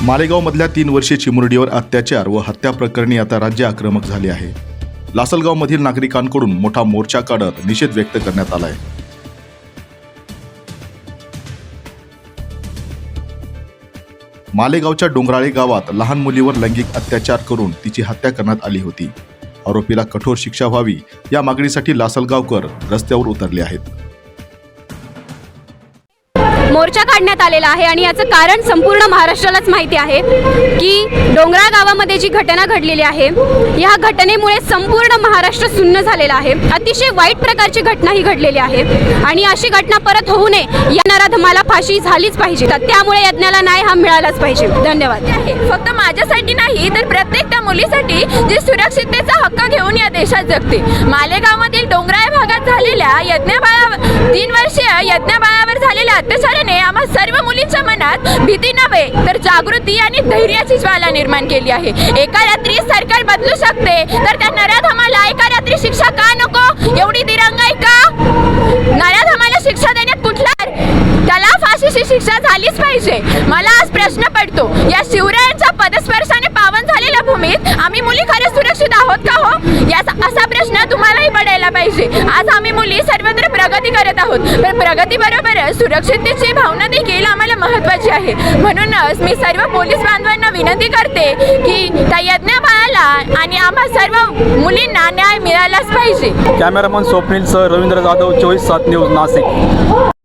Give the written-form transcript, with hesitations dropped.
मालेगावमधल्या 3 वर्षीय चिमुरडीवर अत्याचार व हत्या प्रकरणी आता राज्य आक्रमक झाले आहे। लासलगावमधील नागरिकांकडून मोठा मोर्चा काढत निषेध व्यक्त करण्यात आला आहे। मालेगावच्या डोंगराळे गावात लहान मुलीवर लैंगिक अत्याचार करून तिची हत्या करण्यात आली होती। आरोपीला कठोर शिक्षा व्हावी या मागणीसाठी लासलगावकर रस्त्यावर उतरले आहेत। मोर्चा काढण्यात आलेला आहे आणि याचं कारण संपूर्ण महाराष्ट्रालाच माहिती आहे की डोंगराळ गावामध्ये जी घटना घडलेली आहे या घटनेमुळे संपूर्ण महाराष्ट्र सुन्न झालेला आहे। अतिशय वाईट प्रकारची घटना ही घडलेली आहे आणि अशी घटना परत होऊ नये या नराधमाला फाशी झालीच पाहिजे। त्यामुळे यज्ञाला न्याय हा मिळालाच पाहिजे। धन्यवाद। फक्त माझ्यासाठी नाही तर प्रत्येक त्या मुलीसाठी जी सुरक्षिततेचा हक्क घेऊन या देशात जगते। मालेगावमधील डोंगराळ भागात झालेल्या 3 वर्षीय यज्ञाबाळावर झालेल्या अत्याचाराने आम्हा सर्व मुलींच्या मनात भीती नव्हे तर जागृती आणि धैर्याची ज्वाला निर्माण केली आहे। एका रात्री सरकार बदलू शकते तर त्या नराधमाला एका रात्री शिक्षा का नको? एवढी दिरंगाई का? नराधमाला शिक्षा देण्यात कुठला त्याला फाशीची शिक्षा झालीच पाहिजे। मला आज प्रश्न पडतो, या शिवरायांच्या पदस्पर्शाने पावन झालेल्या भूमीत आम्ही मुली खरंच सुरक्षित आहोत का हो? याचा असा प्रश्न तुम्हालाही पडायला पाहिजे। आज आम्ही मुली सर्वत्र प्रगती करत आहोत, पण प्रगतीबरोबरच सुरक्षिततेची भावना देखील आम्हाला महत्त्वाची आहे। म्हणूनच मी सर्व पोलीस बांधवांना विनंती करते की त्या यज्ञाबाळाला आणि आम्हा सर्व मुलींना न्याय मिळालाच पाहिजे। Cameraman Swapnil sir, Ravindra Jadhav, 24/7 news, Nashik.